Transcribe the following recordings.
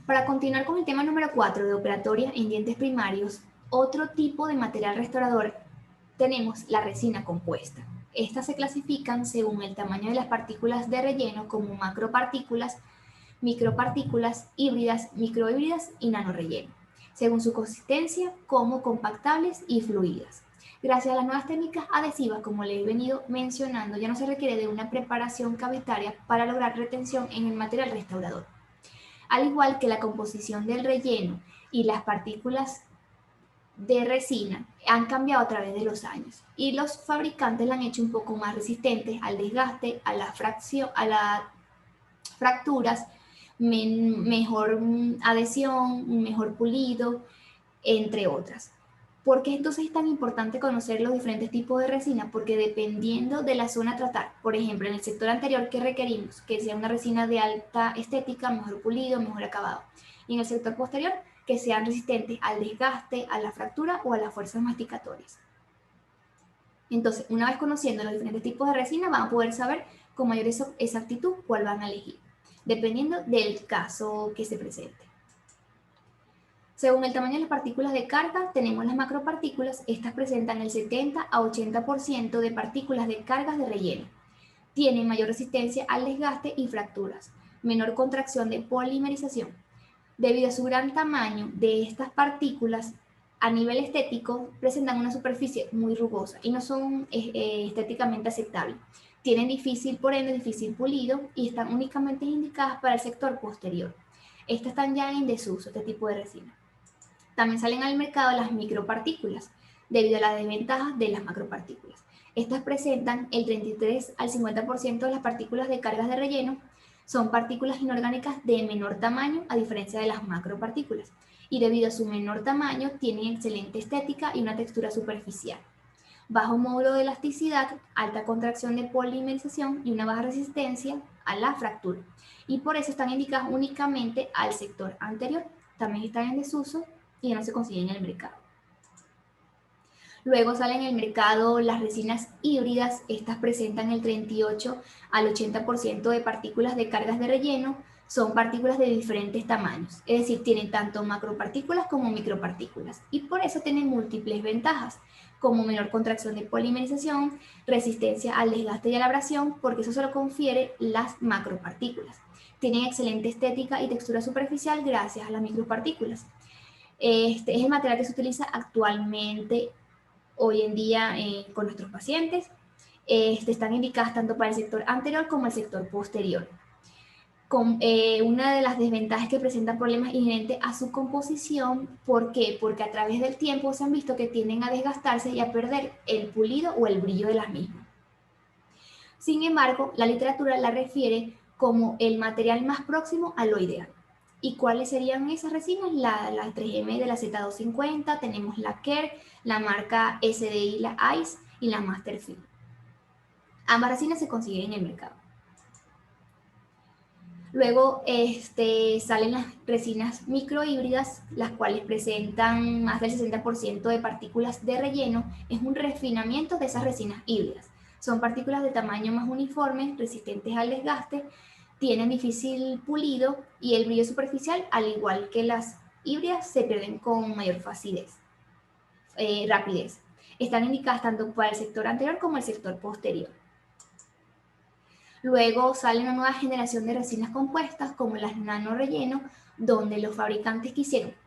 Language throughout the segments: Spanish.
Para continuar con el tema número 4 de operatorias en dientes primarios, otro tipo de material restaurador tenemos la resina compuesta. Estas se clasifican según el tamaño de las partículas de relleno como macropartículas, micropartículas, híbridas, microhíbridas y nanorelleno, según su consistencia como compactables y fluidas. Gracias a las nuevas técnicas adhesivas, como les he venido mencionando, ya no se requiere de una preparación cavitaria para lograr retención en el material restaurador. Al igual que la composición del relleno y las partículas de resina han cambiado a través de los años y los fabricantes la han hecho un poco más resistentes al desgaste, a la fracción, a las fracturas, mejor adhesión, mejor pulido, entre otras. ¿Por qué entonces es tan importante conocer los diferentes tipos de resina? Porque dependiendo de la zona a tratar, por ejemplo, en el sector anterior, ¿qué requerimos? Que sea una resina de alta estética, mejor pulido, mejor acabado. Y en el sector posterior, que sean resistentes al desgaste, a la fractura o a las fuerzas masticatorias. Entonces, una vez conociendo los diferentes tipos de resina, van a poder saber con mayor exactitud cuál van a elegir, dependiendo del caso que se presente. Según el tamaño de las partículas de carga, tenemos las macropartículas. Estas presentan el 70 a 80% de partículas de cargas de relleno. Tienen mayor resistencia al desgaste y fracturas, menor contracción de polimerización. Debido a su gran tamaño de estas partículas, a nivel estético, presentan una superficie muy rugosa y no son estéticamente aceptables. Tienen por ende, difícil pulido y están únicamente indicadas para el sector posterior. Estas están ya en desuso, este tipo de resina. También salen al mercado las micropartículas, debido a las desventajas de las macropartículas. Estas presentan el 33 al 50% de las partículas de cargas de relleno. Son partículas inorgánicas de menor tamaño a diferencia de las macropartículas. Y debido a su menor tamaño tienen excelente estética y una textura superficial. Bajo módulo de elasticidad, alta contracción de polimerización y una baja resistencia a la fractura. Y por eso están indicadas únicamente al sector anterior. También están en desuso y ya no se consiguen en el mercado. Luego salen en el mercado las resinas híbridas. Estas presentan el 38 al 80% de partículas de cargas de relleno. Son partículas de diferentes tamaños, es decir, tienen tanto macropartículas como micropartículas y por eso tienen múltiples ventajas, como menor contracción de polimerización, resistencia al desgaste y a la abrasión, porque eso se lo confiere las macropartículas. Tienen excelente estética y textura superficial gracias a las micropartículas. Este es el material que se utiliza actualmente hoy en día con nuestros pacientes. Están indicadas tanto para el sector anterior como el sector posterior. Una de las desventajas que presenta problemas inherentes a su composición. ¿Por qué? Porque a través del tiempo se han visto que tienden a desgastarse y a perder el pulido o el brillo de las mismas. Sin embargo, la literatura la refiere como el material más próximo a lo ideal. ¿Y cuáles serían esas resinas? La 3M de la Z250, tenemos la Kerr, la marca SDI, la ICE y la Masterfield. Ambas resinas se consiguen en el mercado. Luego salen las resinas microhíbridas, las cuales presentan más del 60% de partículas de relleno. Es un refinamiento de esas resinas híbridas. Son partículas de tamaño más uniforme, resistentes al desgaste, tienen difícil pulido y el brillo superficial, al igual que las híbridas, se pierden con mayor rapidez. Están indicadas tanto para el sector anterior como el sector posterior. Luego sale una nueva generación de resinas compuestas como las nano relleno, donde los fabricantes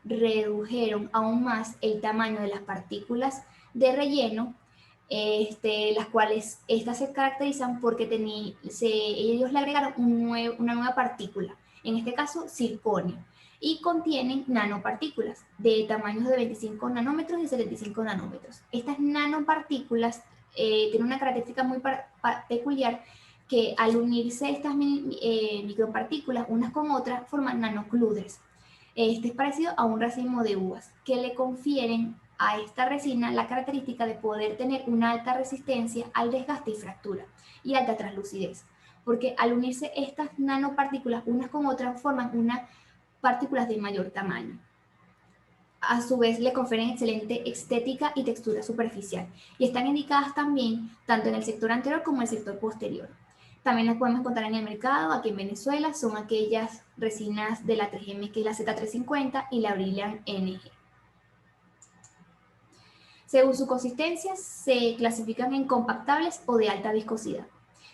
redujeron aún más el tamaño de las partículas de relleno, las cuales estas se caracterizan porque ellos le agregaron una nueva partícula, en este caso circonio, y contienen nanopartículas de tamaños de 25 nanómetros y 75 nanómetros. Estas nanopartículas tienen una característica muy peculiar, que al unirse estas micropartículas unas con otras forman nanocludes. Este es parecido a un racimo de uvas, que le confieren a esta resina la característica de poder tener una alta resistencia al desgaste y fractura y alta translucidez, porque al unirse estas nanopartículas unas con otras forman unas partículas de mayor tamaño. A su vez le confieren excelente estética y textura superficial y están indicadas también tanto en el sector anterior como en el sector posterior. También las podemos encontrar en el mercado, aquí en Venezuela, son aquellas resinas de la 3M, que es la Z350 y la Brilliant NG. Según su consistencia, se clasifican en compactables o de alta viscosidad.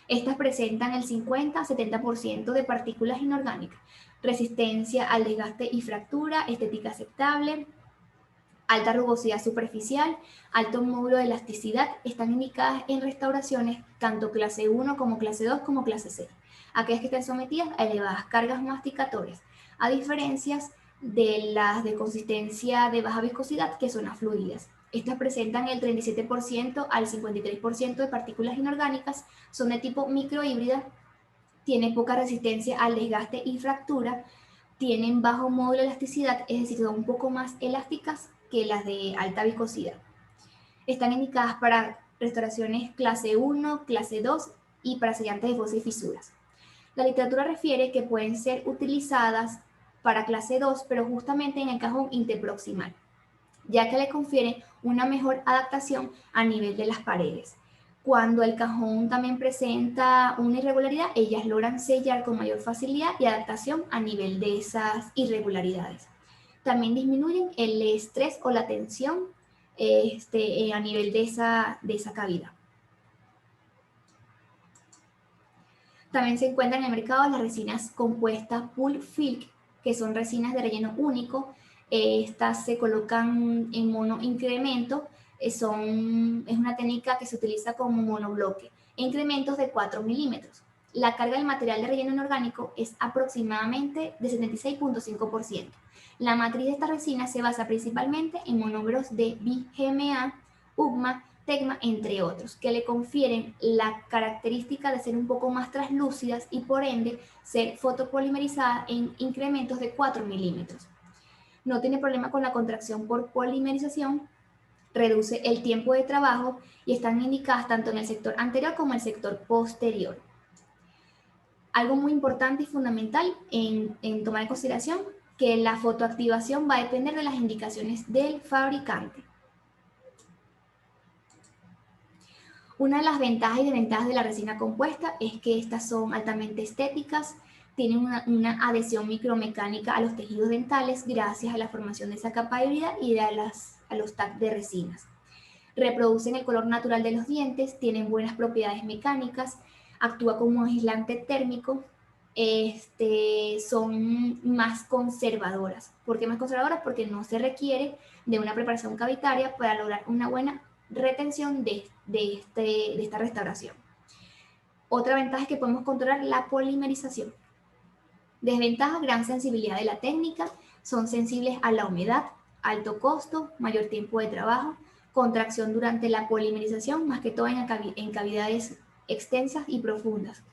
Estas presentan el 50-70% de partículas inorgánicas, resistencia al desgaste y fractura, estética aceptable, alta rugosidad superficial, alto módulo de elasticidad. Están indicadas en restauraciones tanto clase 1 como clase 2 como clase 6, aquellas que estén sometidas a elevadas cargas masticatorias, a diferencias de las de consistencia de baja viscosidad, que son las fluidas. Estas presentan el 37% al 53% de partículas inorgánicas, son de tipo microhíbrida, tienen poca resistencia al desgaste y fractura, tienen bajo módulo de elasticidad, es decir, son un poco más elásticas que las de alta viscosidad. Están indicadas para restauraciones clase 1, clase 2 y para sellantes de fosa y fisuras. La literatura refiere que pueden ser utilizadas para clase 2, pero justamente en el cajón interproximal, ya que le confiere una mejor adaptación a nivel de las paredes. Cuando el cajón también presenta una irregularidad, ellas logran sellar con mayor facilidad y adaptación a nivel de esas irregularidades. También disminuyen el estrés o la tensión a nivel de esa cavidad. También se encuentran en el mercado las resinas compuestas Pull Filk, que son resinas de relleno único. Estas se colocan en monoincremento, es una técnica que se utiliza como monobloque, incrementos de 4 milímetros. La carga del material de relleno inorgánico es aproximadamente de 76.5%. La matriz de esta resina se basa principalmente en monómeros de BGMA, UGMA, TEGMA, entre otros, que le confieren la característica de ser un poco más translúcidas y por ende ser fotopolimerizadas en incrementos de 4 milímetros. No tiene problema con la contracción por polimerización, reduce el tiempo de trabajo y están indicadas tanto en el sector anterior como en el sector posterior. Algo muy importante y fundamental en tomar en consideración que la fotoactivación va a depender de las indicaciones del fabricante. Una de las ventajas y desventajas de la resina compuesta es que estas son altamente estéticas, tienen una adhesión micromecánica a los tejidos dentales gracias a la formación de esa capa de híbrida y a los tags de resinas. Reproducen el color natural de los dientes, tienen buenas propiedades mecánicas, actúa como un aislante térmico, son más conservadoras. ¿Por qué más conservadoras? Porque no se requiere de una preparación cavitaria para lograr una buena retención de esta restauración. Otra ventaja es que podemos controlar la polimerización. Desventaja: gran sensibilidad de la técnica, son sensibles a la humedad, alto costo, mayor tiempo de trabajo, contracción durante la polimerización, más que todo en cavidades extensas y profundas.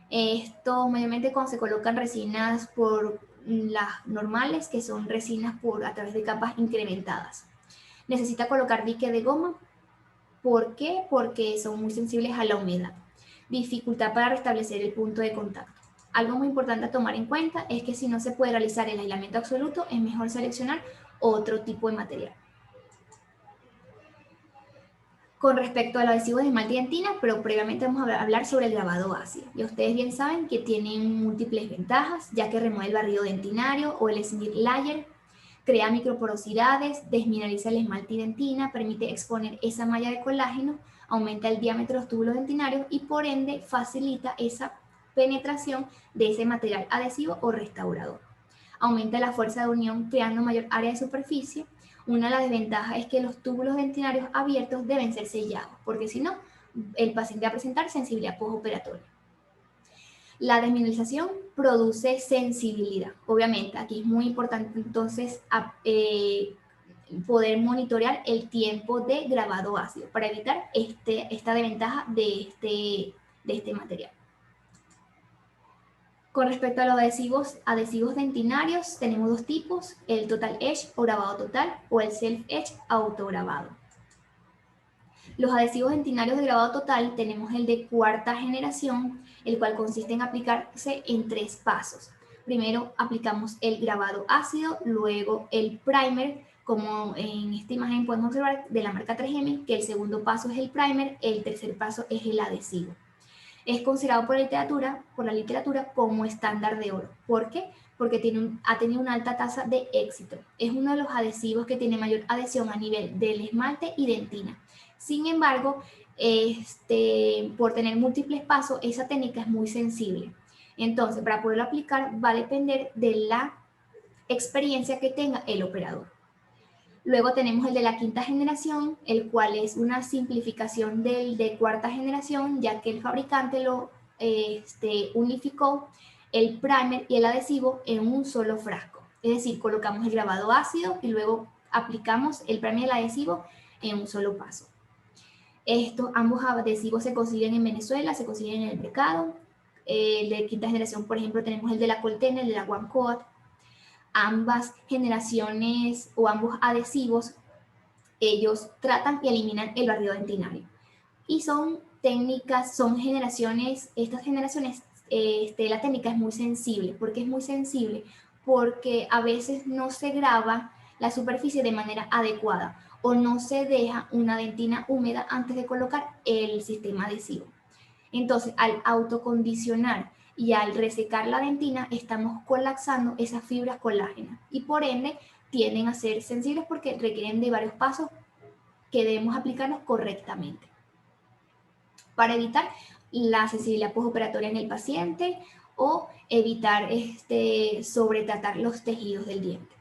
Esto mayormente cuando se colocan resinas por las normales, que son resinas a través de capas incrementadas. Necesita colocar dique de goma. ¿Por qué? Porque son muy sensibles a la humedad. Dificultad para restablecer el punto de contacto. Algo muy importante a tomar en cuenta es que si no se puede realizar el aislamiento absoluto, es mejor seleccionar otro tipo de material. Con respecto a los adhesivos de esmalte y dentina, pero previamente vamos a hablar sobre el grabado ácido. Y ustedes bien saben que tienen múltiples ventajas, ya que remueve el barrido dentinario o el smear layer, crea microporosidades, desmineraliza el esmalte y dentina, permite exponer esa malla de colágeno, aumenta el diámetro de los túbulos dentinarios y por ende facilita esa penetración de ese material adhesivo o restaurador. Aumenta la fuerza de unión creando mayor área de superficie. Una de las desventajas es que los túbulos dentinarios abiertos deben ser sellados, porque si no, el paciente va a presentar sensibilidad postoperatoria. La desmineralización produce sensibilidad. Obviamente, aquí es muy importante entonces poder monitorear el tiempo de grabado ácido para evitar esta desventaja de este material. Con respecto a los adhesivos dentinarios, tenemos dos tipos: el Total Edge o grabado total o el Self Edge autograbado. Los adhesivos dentinarios de grabado total tenemos el de cuarta generación, el cual consiste en aplicarse en 3 pasos. Primero aplicamos el grabado ácido, luego el primer, como en esta imagen podemos observar de la marca 3M, que el segundo paso es el primer, el tercer paso es el adhesivo. Es considerado por la literatura como estándar de oro. ¿Por qué? Porque ha tenido una alta tasa de éxito. Es uno de los adhesivos que tiene mayor adhesión a nivel del esmalte y dentina. Sin embargo, por tener múltiples pasos, esa técnica es muy sensible. Entonces, para poderlo aplicar va a depender de la experiencia que tenga el operador. Luego tenemos el de la quinta generación, el cual es una simplificación del de cuarta generación, ya que el fabricante lo unificó el primer y el adhesivo en un solo frasco. Es decir, colocamos el grabado ácido y luego aplicamos el primer y el adhesivo en un solo paso. Ambos adhesivos se consiguen en Venezuela, se consiguen en el mercado. El de quinta generación, por ejemplo, tenemos el de la Colten, el de la One Coat. Ambas generaciones o ambos adhesivos, ellos tratan y eliminan el barrido dentinario. Y son técnicas, son generaciones, estas generaciones, la técnica es muy sensible. ¿Por qué es muy sensible? Porque a veces no se graba la superficie de manera adecuada o no se deja una dentina húmeda antes de colocar el sistema adhesivo. Entonces, al autocondicionar y al resecar la dentina, estamos colapsando esas fibras colágenas y por ende tienden a ser sensibles porque requieren de varios pasos que debemos aplicarlos correctamente para evitar la sensibilidad postoperatoria en el paciente o evitar sobretratar los tejidos del diente.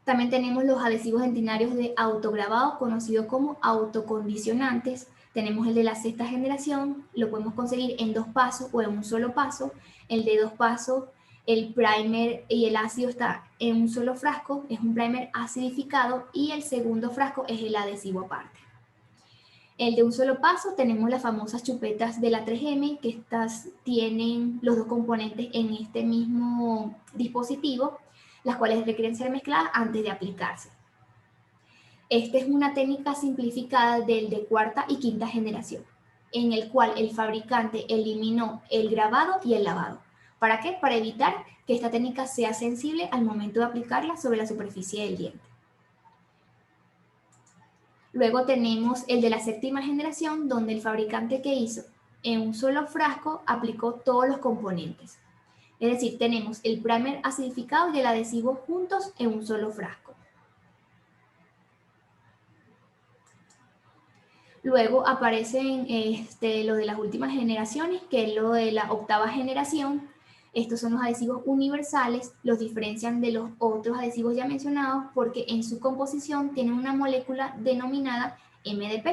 También tenemos los adhesivos dentinarios de autograbado, conocidos como autocondicionantes. Tenemos el de la sexta generación, lo podemos conseguir en 2 pasos o en un solo paso. El de 2 pasos, el primer y el ácido está en un solo frasco, es un primer acidificado y el segundo frasco es el adhesivo aparte. El de un solo paso tenemos las famosas chupetas de la 3M, que estas tienen los 2 componentes en este mismo dispositivo, las cuales requieren ser mezcladas antes de aplicarse. Esta es una técnica simplificada del de cuarta y quinta generación, en el cual el fabricante eliminó el grabado y el lavado. ¿Para qué? Para evitar que esta técnica sea sensible al momento de aplicarla sobre la superficie del diente. Luego tenemos el de la séptima generación, donde el fabricante que hizo en un solo frasco aplicó todos los componentes. Es decir, tenemos el primer acidificado y el adhesivo juntos en un solo frasco. Luego aparecen lo de las últimas generaciones, que es lo de la octava generación. Estos son los adhesivos universales, los diferencian de los otros adhesivos ya mencionados porque en su composición tienen una molécula denominada MDP,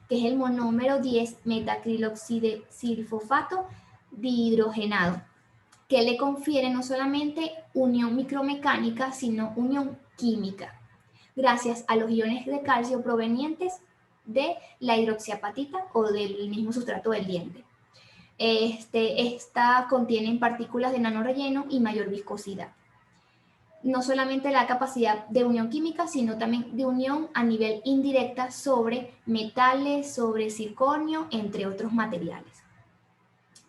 que es el monómero 10 metacriloxidilfosfato dihidrogenado, que le confiere no solamente unión micromecánica, sino unión química, gracias a los iones de calcio provenientes de la hidroxiapatita o del mismo sustrato del diente. Esta contiene partículas de nanorelleno y mayor viscosidad. No solamente la capacidad de unión química, sino también de unión a nivel indirecta sobre metales, sobre circonio, entre otros materiales.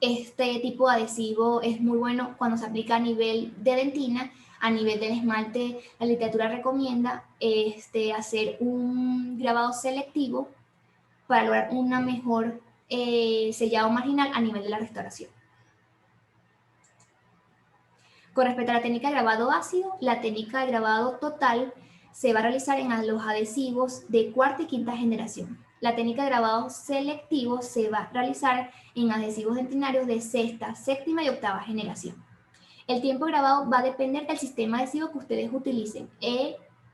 Este tipo de adhesivo es muy bueno cuando se aplica a nivel de dentina. A nivel del esmalte, la literatura recomienda hacer un grabado selectivo para lograr una mejor sellado marginal a nivel de la restauración. Con respecto a la técnica de grabado ácido, la técnica de grabado total se va a realizar en los adhesivos de cuarta y quinta generación. La técnica de grabado selectivo se va a realizar en adhesivos dentinarios de sexta, séptima y octava generación. El tiempo de grabado va a depender del sistema adhesivo que ustedes utilicen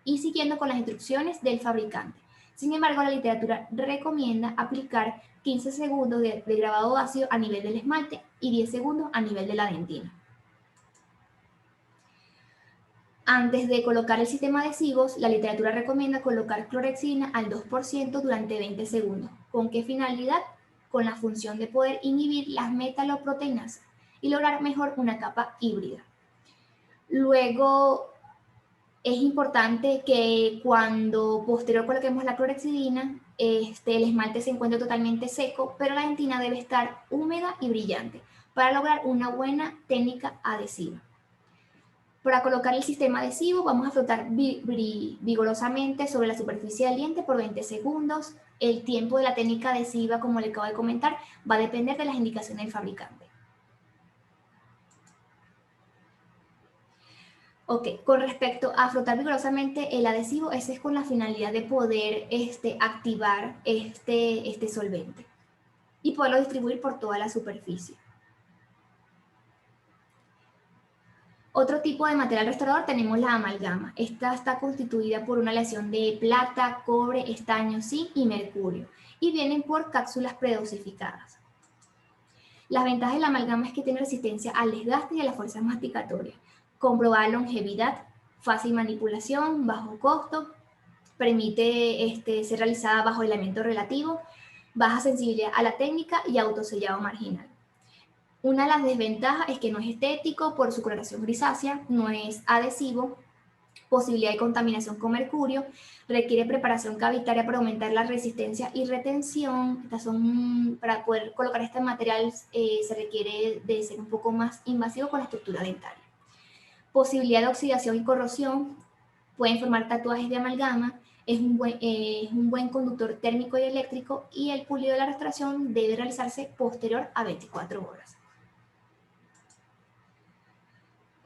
y siguiendo con las instrucciones del fabricante. Sin embargo, la literatura recomienda aplicar 15 segundos de grabado ácido a nivel del esmalte y 10 segundos a nivel de la dentina. Antes de colocar el sistema de adhesivos, la literatura recomienda colocar clorhexidina al 2% durante 20 segundos. ¿Con qué finalidad? Con la función de poder inhibir las metaloproteinasas y lograr mejor una capa híbrida. Luego, es importante que cuando posterior coloquemos la clorhexidina, el esmalte se encuentre totalmente seco, pero la dentina debe estar húmeda y brillante para lograr una buena técnica adhesiva. Para colocar el sistema adhesivo vamos a frotar vigorosamente sobre la superficie del diente por 20 segundos. El tiempo de la técnica adhesiva, como le acabo de comentar, va a depender de las indicaciones del fabricante. Ok, con respecto a frotar vigorosamente el adhesivo, ese es con la finalidad de poder activar este solvente y poderlo distribuir por toda la superficie. Otro tipo de material restaurador tenemos la amalgama. Esta está constituida por una aleación de plata, cobre, estaño, zinc y mercurio y vienen por cápsulas predosificadas. Las ventajas de la amalgama es que tiene resistencia al desgaste y a las fuerzas masticatorias, comprobada longevidad, fácil manipulación, bajo costo, permite ser realizada bajo aislamiento relativo, baja sensibilidad a la técnica y autosellado marginal. Una de las desventajas es que no es estético por su coloración grisácea, no es adhesivo, posibilidad de contaminación con mercurio, requiere preparación cavitaria para aumentar la resistencia y retención. Para poder colocar este material se requiere de ser un poco más invasivo con la estructura dentaria. Posibilidad de oxidación y corrosión, pueden formar tatuajes de amalgama, es un buen conductor térmico y eléctrico y el pulido de la restauración debe realizarse posterior a 24 horas.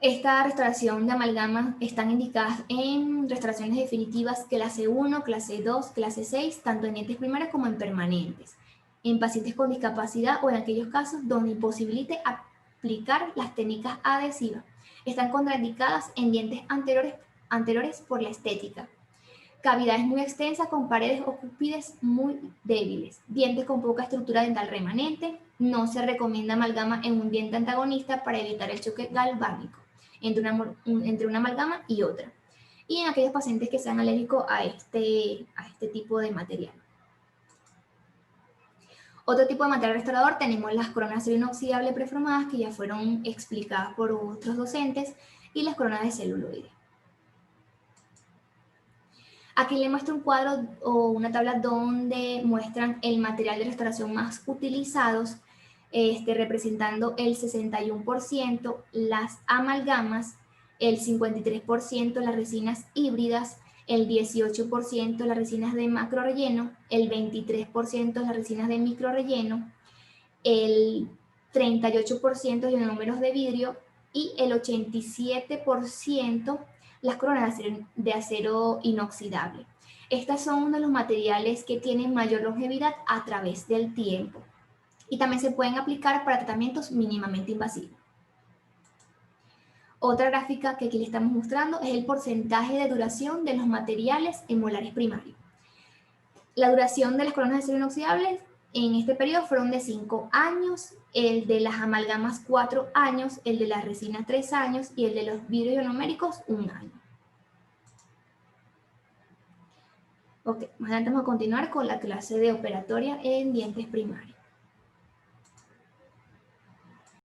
Esta restauración de amalgama están indicadas en restauraciones definitivas clase 1, clase 2, clase 6, tanto en dientes primarios como en permanentes, en pacientes con discapacidad o en aquellos casos donde imposibilite aplicar las técnicas adhesivas. Están contraindicadas en dientes anteriores por la estética. Cavidades muy extensas con paredes o cúspides muy débiles. Dientes con poca estructura dental remanente. No se recomienda amalgama en un diente antagonista para evitar el choque galvánico entre una amalgama y otra. Y en aquellos pacientes que sean alérgicos a este tipo de material. Otro tipo de material restaurador tenemos las coronas de acero inoxidable preformadas que ya fueron explicadas por otros docentes y las coronas de celuloide. Aquí le muestro un cuadro o una tabla donde muestran el material de restauración más utilizados, representando el 61% las amalgamas, el 53% las resinas híbridas, el 18% las resinas de macro relleno, el 23% las resinas de micro relleno, el 38% de ionómeros de vidrio y el 87% las coronas de acero inoxidable. Estos son uno de los materiales que tienen mayor longevidad a través del tiempo y también se pueden aplicar para tratamientos mínimamente invasivos. Otra gráfica que aquí le estamos mostrando es el porcentaje de duración de los materiales en molares primarios. La duración de las coronas de acero inoxidable en este periodo fueron de 5 años, el de las amalgamas 4 años, el de las resinas 3 años y el de los vidrios ionoméricos 1 año. Ok, más adelante vamos a continuar con la clase de operatoria en dientes primarios.